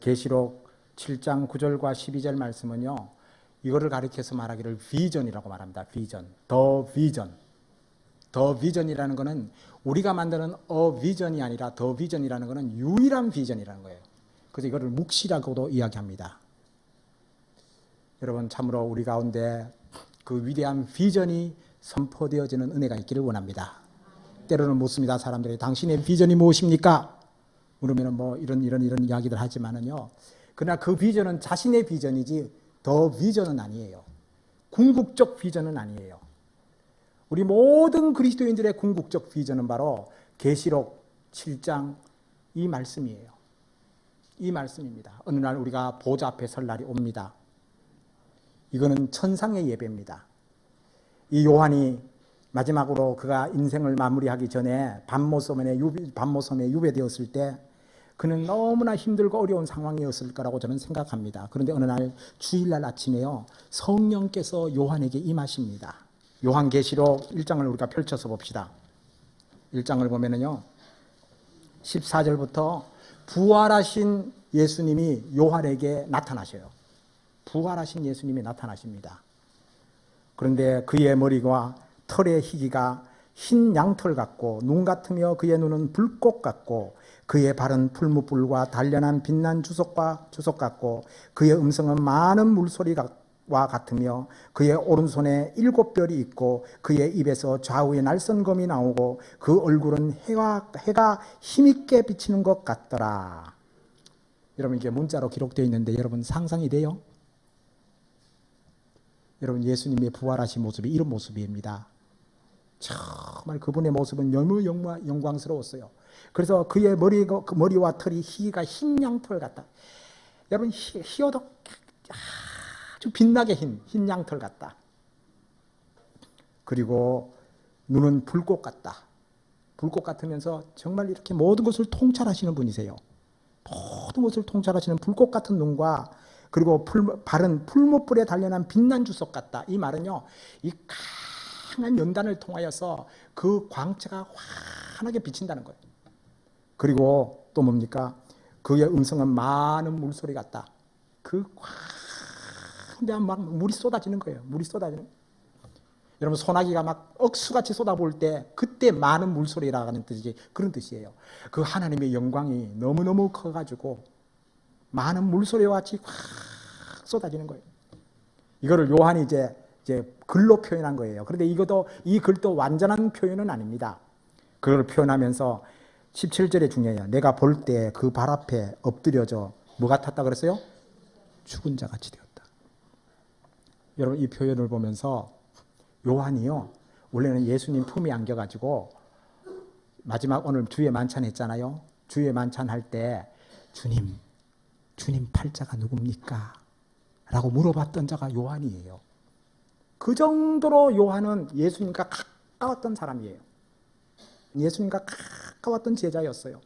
계시록 7장 9절과 12절 말씀은요, 이거를 가리켜서 말하기를 비전이라고 말합니다. 비전, 더 비전. 더 비전이라는 것은 우리가 만드는 비전이 아니라 더 비전이라는 것은 유일한 비전이라는 거예요. 그래서 이거를 묵시라고도 이야기합니다. 여러분, 참으로 우리 가운데 그 위대한 비전이 선포되어지는 은혜가 있기를 원합니다. 때로는 묻습니다. 사람들이 당신의 비전이 무엇입니까? 물으면 뭐 이런 이야기들 하지만은요, 그러나 그 비전은 자신의 비전이지 더 비전은 아니에요. 궁극적 비전은 아니에요. 우리 모든 그리스도인들의 궁극적 비전은 바로 계시록 7장 이 말씀이에요. 이 말씀입니다. 어느 날 우리가 보좌 앞에 설 날이 옵니다. 이거는 천상의 예배입니다. 이 요한이 마지막으로 그가 인생을 마무리하기 전에 반모섬에 유배되었을 때 그는 너무나 힘들고 어려운 상황이었을 거라고 저는 생각합니다. 그런데 어느 날 주일날 아침에요, 성령께서 요한에게 임하십니다. 요한계시록 1장을 우리가 펼쳐서 봅시다. 1장을 보면은요, 14절부터 부활하신 예수님이 요한에게 나타나셔요. 부활하신 예수님이 나타나십니다. 그런데 그의 머리와 털의 희기가 흰 양털 같고 눈 같으며 그의 눈은 불꽃 같고 그의 발은 풀무불과 단련한 빛난 주석 같고 그의 음성은 많은 물소리와 같으며 그의 오른손에 7별이 있고 그의 입에서 좌우에 날선검이 나오고 그 얼굴은 해가 힘있게 비치는 것 같더라. 여러분, 이게 문자로 기록되어 있는데 여러분 상상이 돼요? 여러분, 예수님의 부활하신 모습이 이런 모습입니다. 정말 그분의 모습은 너무 영광스러웠어요. 그래서 그의 머리와 털이 희가 흰 양털 같다. 여러분, 희어도 아주 빛나게 흰 양털 같다. 그리고 눈은 불꽃 같다. 불꽃 같으면서 정말 이렇게 모든 것을 통찰하시는 분이세요. 모든 것을 통찰하시는 불꽃 같은 눈과 그리고 발은 풀무불에 단련한 빛난 주석 같다. 이 말은요, 이 강한 연단을 통하여서 그 광채가 환하게 비친다는 거예요. 그리고 또 뭡니까? 그의 음성은 많은 물소리 같다. 그 광대한 막 물이 쏟아지는 거예요. 물이 쏟아지는 거예요. 여러분, 소나기가 막 억수같이 쏟아부을 때 그때 많은 물소리라는 뜻이지, 그런 뜻이에요. 그 하나님의 영광이 너무너무 커가지고 많은 물소리와 같이 확 쏟아지는 거예요. 이거를 요한이 이제 글로 표현한 거예요. 그런데 이 글도 완전한 표현은 아닙니다. 그걸 표현하면서 17절에 중요해요. 내가 볼 때 그 발 앞에 엎드려져 뭐 같았다 그랬어요? 죽은 자 같이 되었다. 여러분, 이 표현을 보면서 요한이요, 원래는 예수님 품에 안겨가지고 마지막 오늘 주의 만찬 했잖아요. 주의 만찬 할 때 주님 팔자가 누굽니까? 라고 물어봤던 자가 요한이에요. 그 정도로 요한은 예수님과 가까웠던 사람이에요. 예수님과 가까웠던 제자였어요.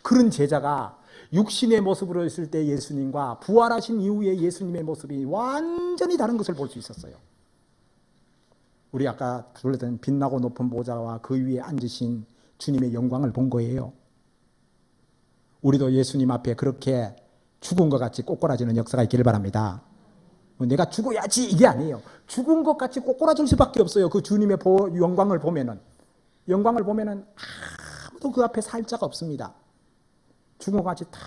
그런 제자가 육신의 모습으로 있을 때 예수님과 부활하신 이후에 예수님의 모습이 완전히 다른 것을 볼 수 있었어요. 우리 아까 불렀던 빛나고 높은 보좌와 그 위에 앉으신 주님의 영광을 본 거예요. 우리도 예수님 앞에 그렇게 죽은 것 같이 꼬꾸라지는 역사가 있기를 바랍니다. 내가 죽어야지 이게 아니에요. 죽은 것 같이 꼬꾸라질 수밖에 없어요. 그 주님의 영광을 보면은 아무도 그 앞에 살 자가 없습니다. 죽은 것 같이 다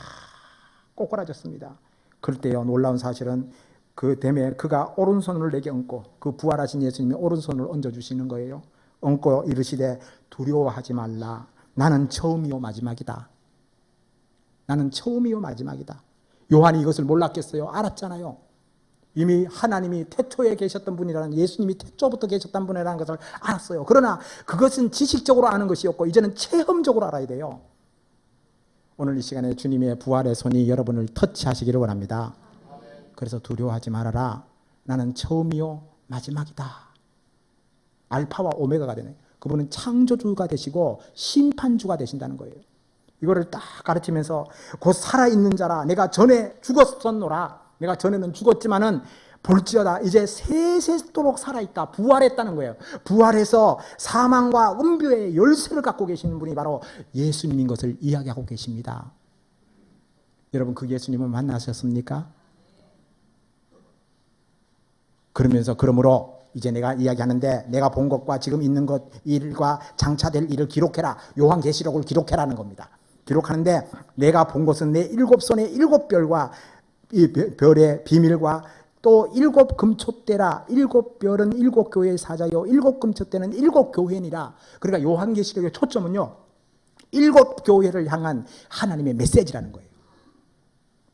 꼬꾸라졌습니다. 그럴 때요, 놀라운 사실은 그 됨에 그가 오른손을 내게 얹고, 그 부활하신 예수님이 오른손을 얹어주시는 거예요. 얹고 이르시되 두려워하지 말라. 나는 처음이요 마지막이다. 나는 처음이요 마지막이다. 요한이 이것을 몰랐겠어요? 알았잖아요. 이미 하나님이 태초에 계셨던 분이라는, 예수님이 태초부터 계셨던 분이라는 것을 알았어요. 그러나 그것은 지식적으로 아는 것이었고 이제는 체험적으로 알아야 돼요. 오늘 이 시간에 주님의 부활의 손이 여러분을 터치하시기를 원합니다. 그래서 두려워하지 말아라. 나는 처음이요 마지막이다. 알파와 오메가가 되네. 그분은 창조주가 되시고 심판주가 되신다는 거예요. 이거를 딱 가르치면서 곧 살아있는 자라. 내가 전에 죽었었노라. 내가 전에는 죽었지만은 볼지어다 이제 세세토록 살아있다. 부활했다는 거예요. 부활해서 사망과 음부의 열쇠를 갖고 계시는 분이 바로 예수님인 것을 이야기하고 계십니다. 여러분 그 예수님을 만나셨습니까? 그러므로 이제 내가 이야기하는데 내가 본 것과 지금 있는 것 일과 장차될 일을 기록해라. 요한계시록을 기록해라는 겁니다. 기록하는데 내가 본 것은 내 일곱 손의 일곱 별과 이 별의 비밀과 또 일곱 금촛대라. 일곱 별은 일곱 교회의 사자요 일곱 금촛대는 일곱 교회니라. 그러니까 요한계시록의 초점은요 일곱 교회를 향한 하나님의 메시지라는 거예요.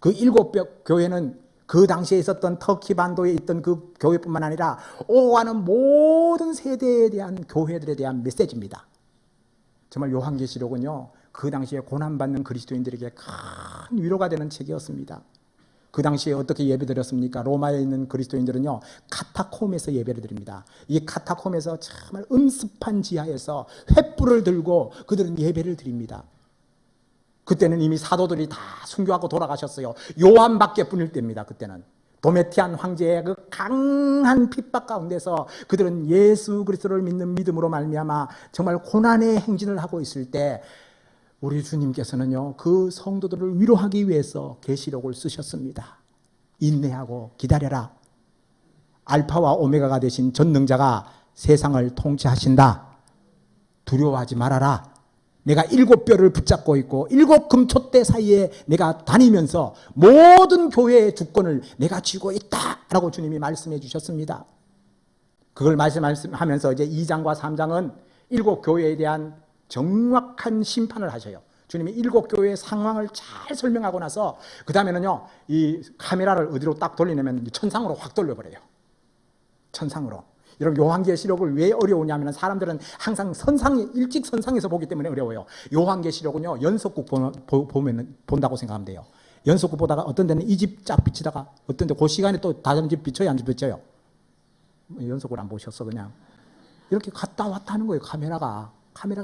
그 일곱 교회는 그 당시에 있었던 터키 반도에 있던 그 교회뿐만 아니라 오가는 모든 세대에 대한 교회들에 대한 메시지입니다. 정말 요한계시록은요 그 당시에 고난받는 그리스도인들에게 큰 위로가 되는 책이었습니다. 그 당시에 어떻게 예배드렸습니까? 로마에 있는 그리스도인들은요 카타콤에서 예배를 드립니다. 이 카타콤에서 정말 음습한 지하에서 횃불을 들고 그들은 예배를 드립니다. 그때는 이미 사도들이 다 순교하고 돌아가셨어요. 요한밖에 뿐일 때입니다. 그때는 도메티안 황제의 그 강한 핍박 가운데서 그들은 예수 그리스도를 믿는 믿음으로 말미암아 정말 고난의 행진을 하고 있을 때 우리 주님께서는요 그 성도들을 위로하기 위해서 계시록을 쓰셨습니다. 인내하고 기다려라. 알파와 오메가가 되신 전능자가 세상을 통치하신다. 두려워하지 말아라. 내가 일곱 별을 붙잡고 있고 일곱 금촛대 사이에 내가 다니면서 모든 교회의 주권을 내가 쥐고 있다라고 주님이 말씀해 주셨습니다. 그걸 말씀하면서 이제 2장과 3장은 일곱 교회에 대한 정확한 심판을 하셔요. 주님이 일곱 교회의 상황을 잘 설명하고 나서 그 다음에는요 이 카메라를 어디로 딱 돌리냐면 천상으로 확 돌려버려요. 천상으로. 여러분 요한계시록을 왜 어려우냐면 사람들은 항상 일직선상에서 보기 때문에 어려워요. 요한계시록은요 연속극 본다고 생각하면 돼요. 연속극 보다가 어떤 데는 이 집 쫙 비치다가 어떤 데 그 시간에 또 다른 집 비쳐요 안 비쳐요? 연속을 안 보셨어. 그냥 이렇게 갔다 왔다 하는 거예요. 카메라가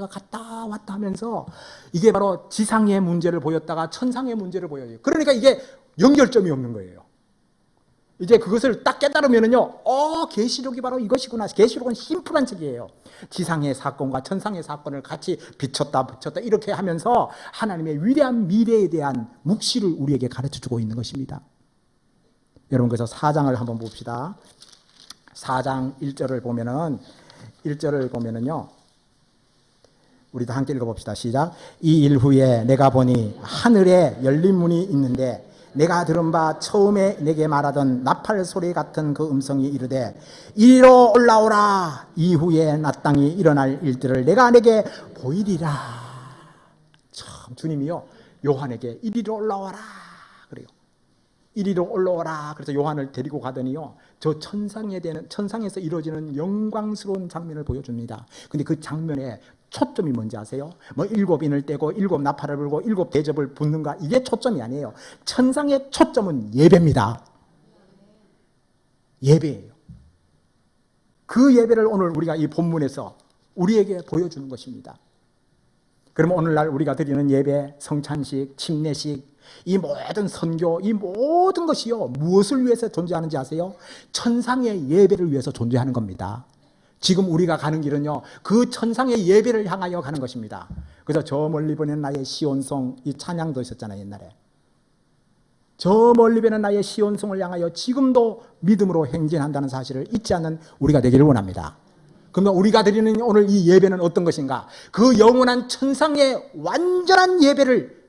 갔다 왔다 하면서 이게 바로 지상의 문제를 보였다가 천상의 문제를 보여요. 그러니까 이게 연결점이 없는 거예요. 이제 그것을 딱 깨달으면은요, 계시록이 바로 이것이구나. 계시록은 심플한 책이에요. 지상의 사건과 천상의 사건을 같이 비췄다 이렇게 하면서 하나님의 위대한 미래에 대한 묵시를 우리에게 가르쳐주고 있는 것입니다. 여러분 그래서 4장을 한번 봅시다. 4장 1절을 보면은요, 우리도 함께 읽어봅시다. 시작. 이 일 후에 내가 보니 하늘에 열린 문이 있는데 내가 들은 바 처음에 내게 말하던 나팔 소리 같은 그 음성이 이르되 이리로 올라오라. 이후에 나 땅이 일어날 일들을 내가 내게 보이리라. 참 주님이요 요한에게 이리로 올라와라 그래요. 이리로 올라오라. 그래서 요한을 데리고 가더니요 저 천상에서 이루어지는 영광스러운 장면을 보여줍니다. 근데 그 장면에 초점이 뭔지 아세요? 뭐 일곱 인을 떼고 일곱 나팔을 불고 일곱 대접을 붓는가 이게 초점이 아니에요. 천상의 초점은 예배입니다. 예배예요. 그 예배를 오늘 우리가 이 본문에서 우리에게 보여주는 것입니다. 그러면 오늘날 우리가 드리는 예배, 성찬식, 침례식, 이 모든 선교, 이 모든 것이요 무엇을 위해서 존재하는지 아세요? 천상의 예배를 위해서 존재하는 겁니다. 지금 우리가 가는 길은요 그 천상의 예배를 향하여 가는 것입니다. 그래서 저 멀리 보는 나의 시온성, 이 찬양도 있었잖아요 옛날에. 저 멀리 보는 나의 시온성을 향하여 지금도 믿음으로 행진한다는 사실을 잊지 않는 우리가 되기를 원합니다. 그러면 우리가 드리는 오늘 이 예배는 어떤 것인가? 그 영원한 천상의 완전한 예배를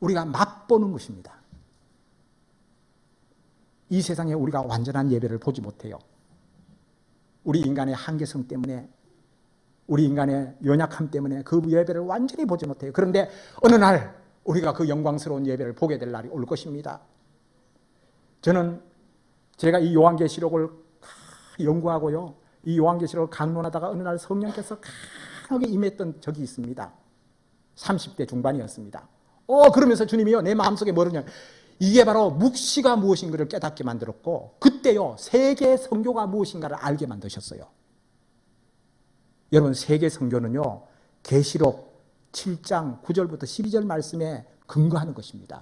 우리가 맛보는 것입니다. 이 세상에 우리가 완전한 예배를 보지 못해요. 우리 인간의 한계성 때문에, 우리 인간의 연약함 때문에 그 예배를 완전히 보지 못해요. 그런데 어느 날 우리가 그 영광스러운 예배를 보게 될 날이 올 것입니다. 저는 제가 이 요한계시록을 연구하고요, 이 요한계시록을 강론하다가 어느 날 성령께서 강하게 임했던 적이 있습니다. 30대 중반이었습니다. 그러면서 주님이요 내 마음속에 뭐르냐, 이게 바로 묵시가 무엇인가를 깨닫게 만들었고 그때요 세계 선교가 무엇인가를 알게 만드셨어요. 여러분 세계 선교는요 계시록 7장 9절부터 12절 말씀에 근거하는 것입니다.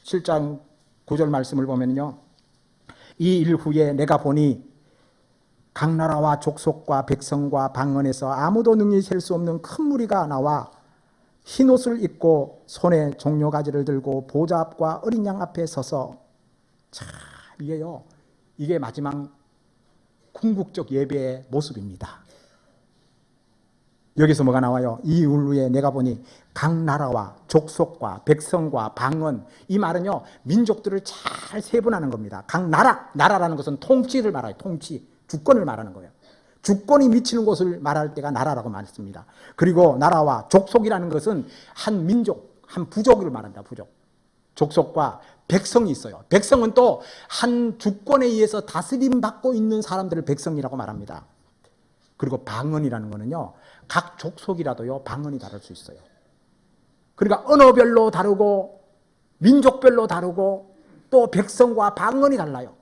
7장 9절 말씀을 보면요, 이 일 후에 내가 보니 각 나라와 족속과 백성과 방언에서 아무도 능히 셀 수 없는 큰 무리가 나와 흰 옷을 입고 손에 종려가지를 들고 보좌 앞과 어린 양 앞에 서서, 자, 이게 마지막 궁극적 예배의 모습입니다. 여기서 뭐가 나와요? 이 울루에 내가 보니 각 나라와 족속과 백성과 방언, 이 말은요 민족들을 잘 세분하는 겁니다. 각 나라라는 것은 통치를 말해요. 통치, 주권을 말하는 거예요. 주권이 미치는 곳을 말할 때가 나라라고 말했습니다. 그리고 나라와 족속이라는 것은 한 민족, 한 부족을 말합니다. 부족, 족속과 백성이 있어요. 백성은 또 한 주권에 의해서 다스림 받고 있는 사람들을 백성이라고 말합니다. 그리고 방언이라는 거는요, 각 족속이라도요 방언이 다를 수 있어요. 그러니까 언어별로 다르고 민족별로 다르고 또 백성과 방언이 달라요.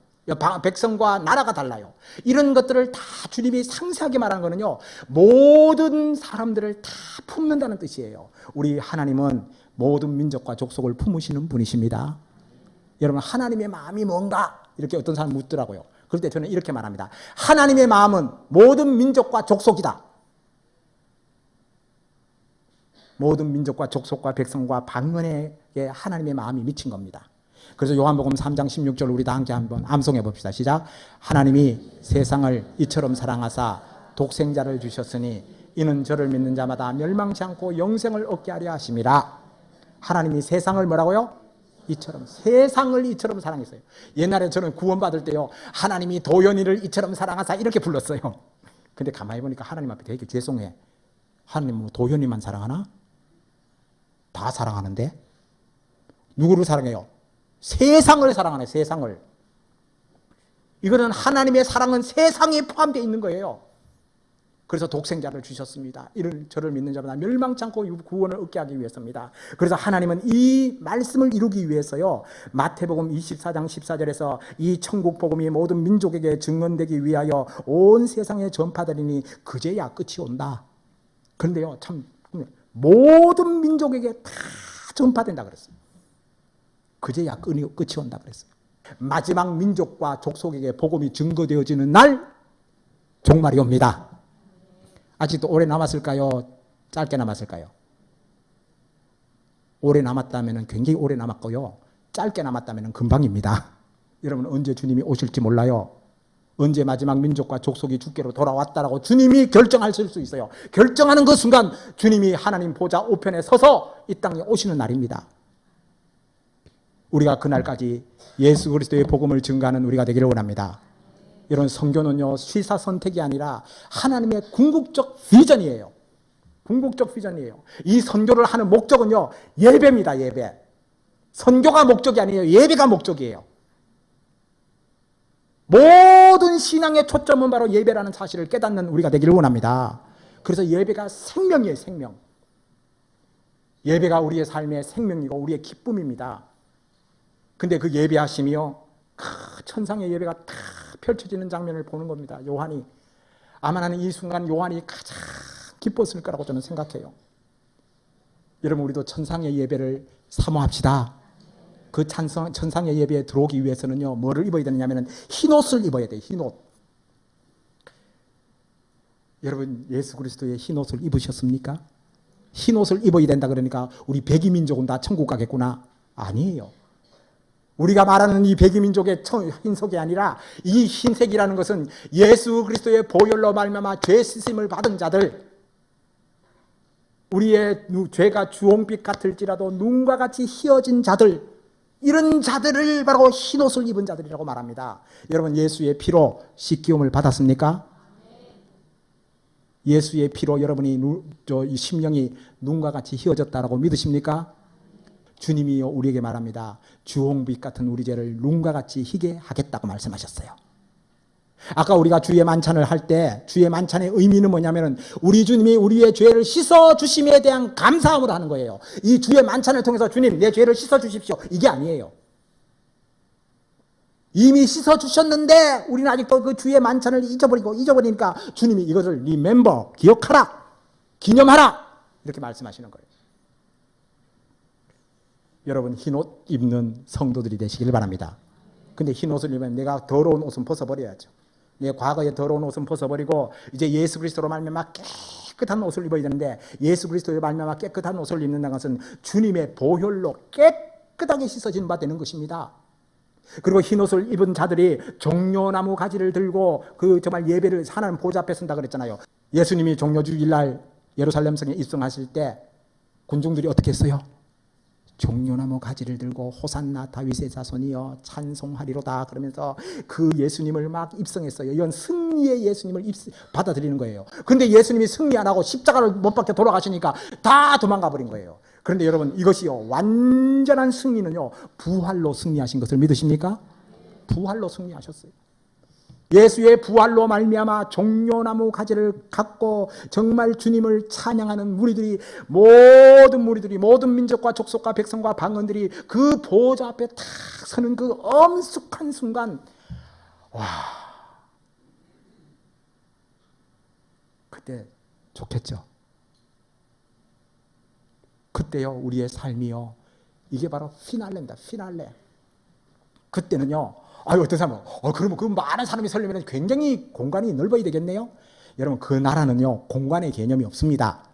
백성과 나라가 달라요. 이런 것들을 다 주님이 상세하게 말한 거는요, 모든 사람들을 다 품는다는 뜻이에요. 우리 하나님은 모든 민족과 족속을 품으시는 분이십니다. 여러분, 하나님의 마음이 뭔가? 이렇게 어떤 사람이 묻더라고요. 그럴 때 저는 이렇게 말합니다. 하나님의 마음은 모든 민족과 족속이다. 모든 민족과 족속과 백성과 방언에게 하나님의 마음이 미친 겁니다. 그래서 요한복음 3장 16절 우리 다 함께 한번 암송해 봅시다. 시작. 하나님이 세상을 이처럼 사랑하사 독생자를 주셨으니 이는 저를 믿는 자마다 멸망치 않고 영생을 얻게 하려 하심이라. 하나님이 세상을 뭐라고요? 세상을 이처럼 사랑했어요. 옛날에 저는 구원받을 때요, 하나님이 도연이를 이처럼 사랑하사 이렇게 불렀어요. 근데 가만히 보니까 하나님 앞에 되게 죄송해. 하나님 뭐 도연이만 사랑하나? 다 사랑하는데? 누구를 사랑해요? 세상을 사랑하네. 세상을. 이거는 하나님의 사랑은 세상에 포함되어 있는 거예요. 그래서 독생자를 주셨습니다. 이를 저를 믿는 자마다 멸망치 않고 구원을 얻게 하기 위해서입니다. 그래서 하나님은 이 말씀을 이루기 위해서요, 마태복음 24장 14절에서 이 천국 복음이 모든 민족에게 증언되기 위하여 온 세상에 전파되리니 그제야 끝이 온다. 그런데요, 참 모든 민족에게 다 전파된다 그랬어요. 그제야 끝이 온다 그랬어요. 마지막 민족과 족속에게 복음이 증거되어지는 날 종말이 옵니다. 아직도 오래 남았을까요? 짧게 남았을까요? 오래 남았다면 굉장히 오래 남았고요, 짧게 남았다면 금방입니다. 여러분, 언제 주님이 오실지 몰라요. 언제 마지막 민족과 족속이 주께로 돌아왔다라고 주님이 결정하실 수 있어요. 결정하는 그 순간 주님이 하나님 보좌 우편에 서서 이 땅에 오시는 날입니다. 우리가 그날까지 예수 그리스도의 복음을 증거하는 우리가 되기를 원합니다. 이런 선교는요, 시사 선택이 아니라 하나님의 궁극적 비전이에요. 궁극적 비전이에요. 이 선교를 하는 목적은요, 예배입니다. 예배. 선교가 목적이 아니에요. 예배가 목적이에요. 모든 신앙의 초점은 바로 예배라는 사실을 깨닫는 우리가 되기를 원합니다. 그래서 예배가 생명이에요. 생명. 예배가 우리의 삶의 생명이고 우리의 기쁨입니다. 근데 그 예배하심이요, 천상의 예배가 다 펼쳐지는 장면을 보는 겁니다. 요한이, 아마 나는 이 순간 요한이 가장 기뻤을 거라고 저는 생각해요. 여러분, 우리도 천상의 예배를 사모합시다. 그 천상의 예배에 들어오기 위해서는요, 뭐를 입어야 되느냐면 흰옷을 입어야 돼요. 흰옷. 여러분, 예수 그리스도의 흰옷을 입으셨습니까? 흰옷을 입어야 된다 그러니까 우리 백이민족은 다 천국 가겠구나? 아니에요. 우리가 말하는 이 백이민족의 흰색이 아니라, 이 흰색이라는 것은 예수 그리스도의 보혈로 말미암아 죄 씻음을 받은 자들, 우리의 죄가 주홍빛 같을지라도 눈과 같이 희어진 자들, 이런 자들을 바로 흰옷을 입은 자들이라고 말합니다. 여러분, 예수의 피로 씻기움을 받았습니까? 예수의 피로 여러분이 이 심령이 눈과 같이 희어졌다라고 믿으십니까? 주님이 우리에게 말합니다. 주홍빛 같은 우리 죄를 눈과 같이 희게 하겠다고 말씀하셨어요. 아까 우리가 주의 만찬을 할 때 주의 만찬의 의미는 뭐냐면 우리 주님이 우리의 죄를 씻어 주심에 대한 감사함으로 하는 거예요. 이 주의 만찬을 통해서 주님 내 죄를 씻어 주십시오, 이게 아니에요. 이미 씻어 주셨는데 우리는 아직도 그 주의 만찬을 잊어버리니까 주님이 이것을 remember, 기억하라, 기념하라, 이렇게 말씀하시는 거예요. 여러분, 흰옷 입는 성도들이 되시길 바랍니다. 근데 흰옷을 입으면 내가 더러운 옷은 벗어버려야죠. 내 과거의 더러운 옷은 벗어버리고 이제 예수 그리스도로 말미암아 깨끗한 옷을 입어야 되는데, 예수 그리스도로 말미암아 깨끗한 옷을 입는다는 것은 주님의 보혈로 깨끗하게 씻어진 바 되는 것입니다. 그리고 흰 옷을 입은 자들이 종려나무 가지를 들고 그 정말 예배를 하나님 보좌 앞에 선다 그랬잖아요. 예수님이 종려주일날 예루살렘 성에 입성하실 때 군중들이 어떻게 했어요? 종려나무 가지를 들고 호산나 다윗의 자손이여 찬송하리로다 그러면서 그 예수님을 막 입성했어요. 이건 승리의 예수님을 받아들이는 거예요. 그런데 예수님이 승리 안 하고 십자가를 못 박혀 돌아가시니까 다 도망가 버린 거예요. 그런데 여러분, 이것이요, 완전한 승리는요, 부활로 승리하신 것을 믿으십니까? 부활로 승리하셨어요. 예수의 부활로 말미암아 종려나무 가지를 갖고 정말 주님을 찬양하는 무리들이, 모든 무리들이, 모든 민족과 족속과 백성과 방언들이 그 보좌 앞에 탁 서는 그 엄숙한 순간, 와, 그때 좋겠죠. 그때요, 우리의 삶이요, 이게 바로 피날레입니다. 피날레. 그때는요, 어떤 사람은 그러면 그 많은 사람이 설려면 굉장히 공간이 넓어야 되겠네요. 여러분, 그 나라는요, 공간의 개념이 없습니다.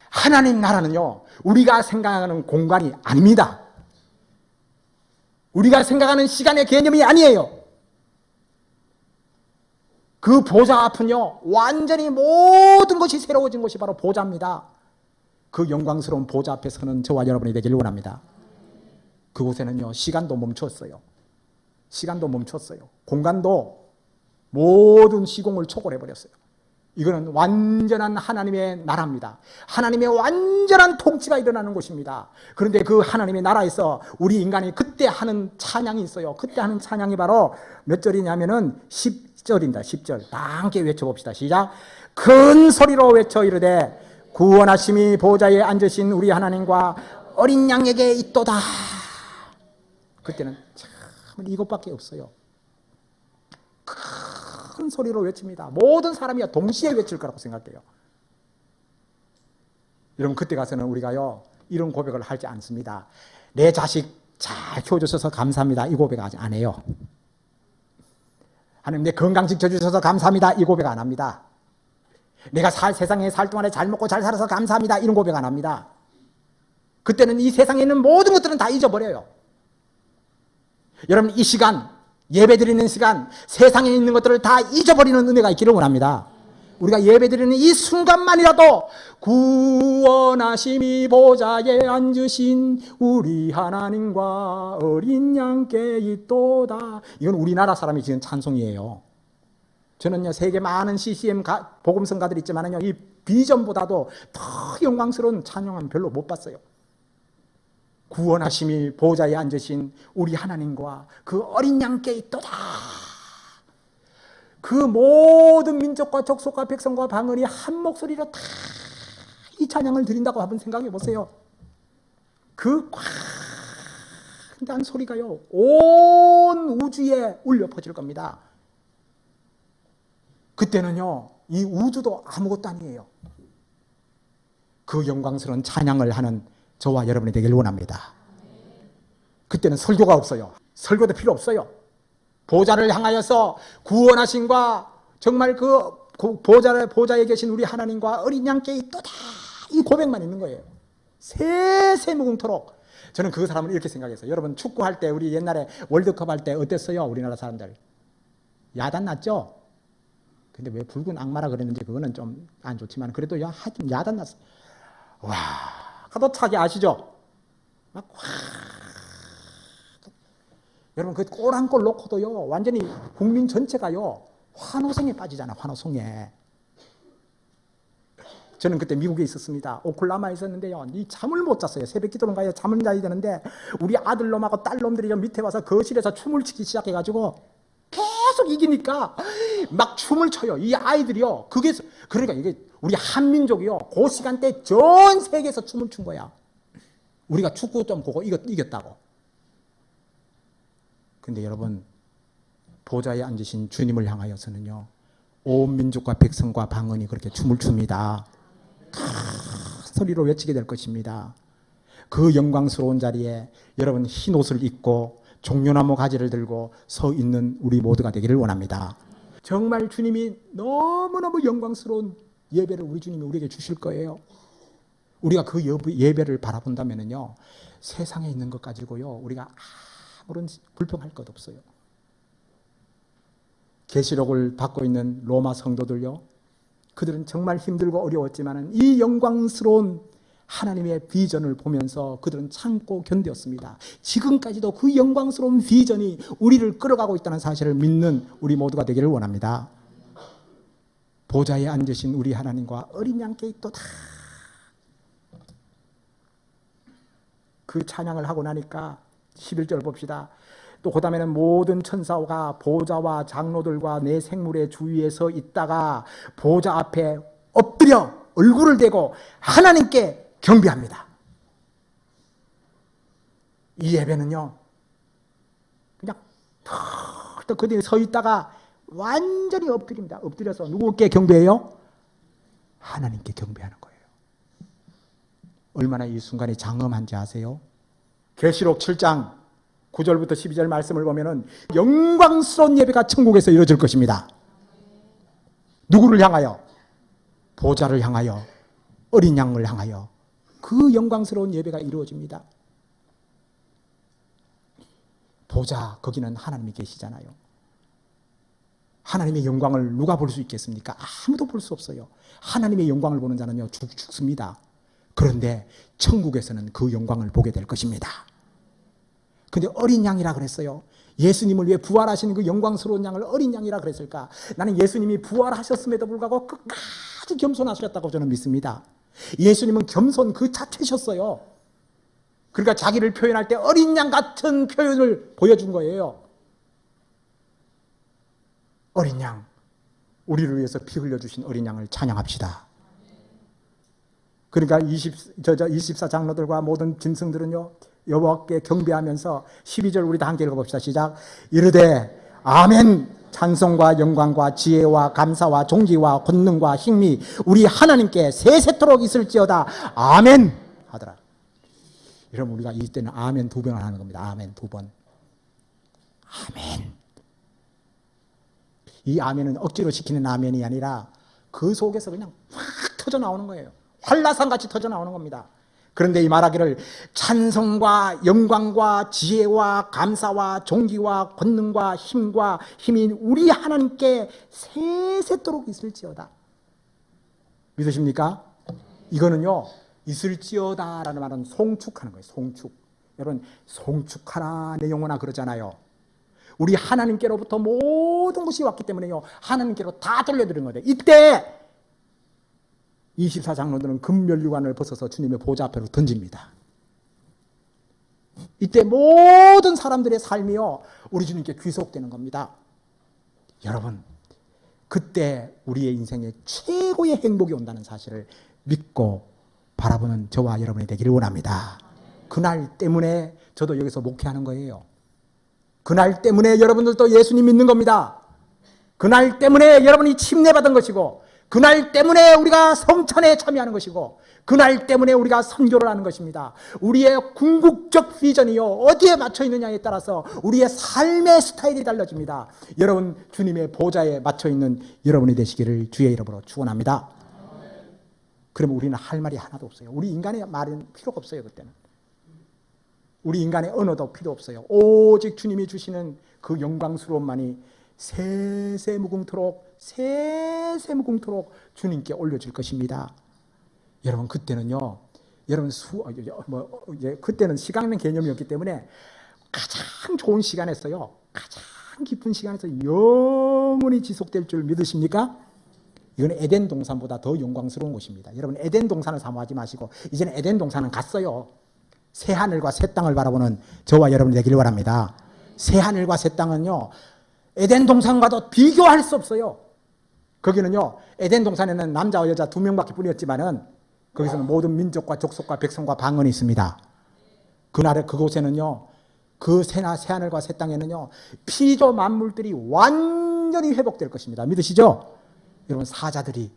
하나님 나라는요, 우리가 생각하는 공간이 아닙니다. 우리가 생각하는 시간의 개념이 아니에요. 그 보좌 앞은요, 완전히 모든 것이 새로워진 것이 바로 보좌입니다. 그 영광스러운 보좌 앞에 서는 저와 여러분이 되기를 원합니다. 그곳에는요, 시간도 멈췄어요. 시간도 멈췄어요. 공간도 모든 시공을 초월해버렸어요. 이거는 완전한 하나님의 나라입니다. 하나님의 완전한 통치가 일어나는 곳입니다. 그런데 그 하나님의 나라에서 우리 인간이 그때 하는 찬양이 있어요. 그때 하는 찬양이 바로 몇 절이냐면은 10절입니다. 10절. 다 함께 외쳐봅시다. 시작. 큰 소리로 외쳐 이르되 구원하심이 보좌에 앉으신 우리 하나님과 어린 양에게 있도다. 그때는 참 이것밖에 없어요. 큰 소리로 외칩니다. 모든 사람이 동시에 외칠 거라고 생각해요. 여러분, 그때 가서는 우리가요, 이런 고백을 하지 않습니다. 내 자식 잘 키워주셔서 감사합니다, 이 고백 안 해요. 하나님, 내 건강 지켜주셔서 감사합니다, 이 고백 안 합니다. 내가 세상에 살 동안에 잘 먹고 잘 살아서 감사합니다, 이런 고백 안 합니다. 그때는 이 세상에 있는 모든 것들은 다 잊어버려요. 여러분, 이 시간, 예배드리는 시간, 세상에 있는 것들을 다 잊어버리는 은혜가 있기를 원합니다. 우리가 예배드리는 이 순간만이라도 구원하심이 보좌에 앉으신 우리 하나님과 어린 양께 있도다. 이건 우리나라 사람이 지은 찬송이에요. 저는요, 세계 많은 CCM 복음성가들이 있지만요, 이 비전보다도 더 영광스러운 찬양은 별로 못 봤어요. 구원하심이 보좌에 앉으신 우리 하나님과 그 어린 양께 있도다. 그 모든 민족과 족속과 백성과 방언이 한 목소리로 다 이 찬양을 드린다고 한번 생각해 보세요. 그 광대한 소리가요, 온 우주에 울려 퍼질 겁니다. 그때는요, 이 우주도 아무것도 아니에요. 그 영광스러운 찬양을 하는 저와 여러분이 되길 원합니다. 그때는 설교가 없어요. 설교도 필요 없어요. 보좌를 향하여서 구원하신과 정말 그 보좌에 계신 우리 하나님과 어린 양께 있도다, 이 고백만 있는 거예요. 세세무궁토록. 저는 그 사람을 이렇게 생각했어요. 여러분, 축구할 때, 우리 옛날에 월드컵 할 때 어땠어요? 우리나라 사람들 야단 났죠? 근데 왜 붉은 악마라 그랬는지 그거는 좀 안 좋지만 그래도 하여튼 야단 났어요. 와, 파도 차기 아시죠? 막 여러분, 그 골 한 골 놓고도요, 완전히 국민 전체가요, 환호성에 빠지잖아, 환호성에. 저는 그때 미국에 있었습니다. 오클라호마에 있었는데요, 이 잠을 못 잤어요. 새벽 기도는 가요, 잠을 자야 되는데 우리 아들놈하고 딸놈들이 밑에 와서 거실에서 춤을 추기 시작해가지고 계속 이기니까 막 춤을 춰요. 이 아이들이요. 그러니까 이게 우리 한민족이요, 그 시간대 전 세계에서 춤을 춘 거야. 우리가 축구 좀 보고 이겼다고. 근데 여러분, 보좌에 앉으신 주님을 향하여서는요, 온 민족과 백성과 방언이 그렇게 춤을 춥니다. 큰 소리로 외치게 될 것입니다. 그 영광스러운 자리에 여러분, 흰 옷을 입고 종려나무 가지를 들고 서 있는 우리 모두가 되기를 원합니다. 정말 주님이 너무너무 영광스러운 예배를 우리 주님이 우리에게 주실 거예요. 우리가 그 예배를 바라본다면요, 세상에 있는 것 가지고요 우리가 아무런 불평할 것 없어요. 계시록을 받고 있는 로마 성도들요, 그들은 정말 힘들고 어려웠지만 이 영광스러운 하나님의 비전을 보면서 그들은 참고 견뎠습니다. 지금까지도 그 영광스러운 비전이 우리를 끌어가고 있다는 사실을 믿는 우리 모두가 되기를 원합니다. 보좌에 앉으신 우리 하나님과 어린 양께 또 다 그 찬양을 하고 나니까 11절 봅시다. 또 그 다음에는 모든 천사가 보좌와 장로들과 내 생물의 주위에 서 있다가 보좌 앞에 엎드려 얼굴을 대고 하나님께 경배합니다. 이 예배는요, 그냥 턱 그들이 서 있다가 완전히 엎드립니다. 엎드려서 누구께 경배해요? 하나님께 경배하는 거예요. 얼마나 이 순간이 장엄한지 아세요? 계시록 7장 9절부터 12절 말씀을 보면은 영광스러운 예배가 천국에서 이루어질 것입니다. 누구를 향하여? 보좌를 향하여, 어린 양을 향하여 그 영광스러운 예배가 이루어집니다. 보좌, 거기는 하나님이 계시잖아요. 하나님의 영광을 누가 볼 수 있겠습니까? 아무도 볼 수 없어요. 하나님의 영광을 보는 자는요 죽습니다. 그런데 천국에서는 그 영광을 보게 될 것입니다. 근데 어린 양이라 그랬어요. 예수님을 위해 부활하신 그 영광스러운 양을 어린 양이라 그랬을까? 나는 예수님이 부활하셨음에도 불구하고 끝까지 겸손하셨다고 저는 믿습니다. 예수님은 겸손 그 자체셨어요. 그러니까 자기를 표현할 때 어린 양 같은 표현을 보여준 거예요. 어린 양, 우리를 위해서 피 흘려주신 어린 양을 찬양합시다. 그러니까 24장로들과 모든 짐승들은요 여호와께 경배하면서 12절 우리 다 함께 읽어봅시다. 시작. 이르되 아멘, 찬송과 영광과 지혜와 감사와 존귀와 권능과 힘이 우리 하나님께 세세토록 있을지어다. 아멘 하더라. 여러분, 우리가 이때는 아멘 2번을 하는 겁니다. 아멘 2번. 아멘. 이 아멘은 억지로 시키는 아멘이 아니라 그 속에서 그냥 확 터져 나오는 거예요. 한라산같이 터져 나오는 겁니다. 그런데 이 말하기를 찬송과 영광과 지혜와 감사와 존귀와 권능과 힘이 우리 하나님께 세세토록 있을지어다. 믿으십니까? 이거는요, 있을지어다라는 말은 송축하는 거예요. 송축. 여러분, 송축하라 내 영혼아 그러잖아요. 우리 하나님께로부터 모든 것이 왔기 때문에요, 하나님께로 다 돌려드린 거예요. 이때 24장로들은 금면류관을 벗어서 주님의 보좌 앞으로 던집니다. 이때 모든 사람들의 삶이요 우리 주님께 귀속되는 겁니다. 여러분, 그때 우리의 인생에 최고의 행복이 온다는 사실을 믿고 바라보는 저와 여러분이 되기를 원합니다. 그날 때문에 저도 여기서 목회하는 거예요. 그날 때문에 여러분들도 예수님 믿는 겁니다. 그날 때문에 여러분이 침례받은 것이고, 그날 때문에 우리가 성찬에 참여하는 것이고, 그날 때문에 우리가 선교를 하는 것입니다. 우리의 궁극적 비전이요 어디에 맞춰 있느냐에 따라서 우리의 삶의 스타일이 달라집니다. 여러분, 주님의 보좌에 맞춰 있는 여러분이 되시기를 주의 이름으로 축원합니다. 그러면 우리는 할 말이 하나도 없어요. 우리 인간의 말은 필요가 없어요. 그때는 우리 인간의 언어도 필요 없어요. 오직 주님이 주시는 그 영광스러움만이 세세무궁토록 주님께 올려질 것입니다. 여러분, 그때는요, 여러분 그때는 시간의 개념이었기 때문에 가장 좋은 시간에서요, 가장 깊은 시간에서 영원히 지속될 줄 믿으십니까? 이건 에덴 동산보다 더 영광스러운 곳입니다. 여러분, 에덴 동산을 사모하지 마시고 이제는 에덴 동산은 갔어요. 새 하늘과 새 땅을 바라보는 저와 여러분이 되기를 바랍니다. 새 하늘과 새 땅은요 에덴 동산과도 비교할 수 없어요. 거기는요, 에덴 동산에는 남자와 여자 2명밖에 뿐이었지만은 거기서는 모든 민족과 족속과 백성과 방언이 있습니다. 그날에 그곳에는요, 그 새 하늘과 새 땅에는요 피조 만물들이 완전히 회복될 것입니다. 믿으시죠? 여러분, 사자들이,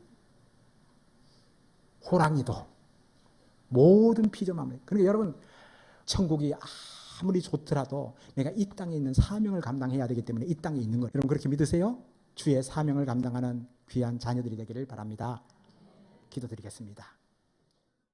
호랑이도, 모든 피조 만물. 그러니까 여러분, 천국이 아무리 좋더라도 내가 이 땅에 있는 사명을 감당해야 되기 때문에 이 땅에 있는 거예요. 여러분, 그렇게 믿으세요? 주의 사명을 감당하는 귀한 자녀들이 되기를 바랍니다. 기도드리겠습니다.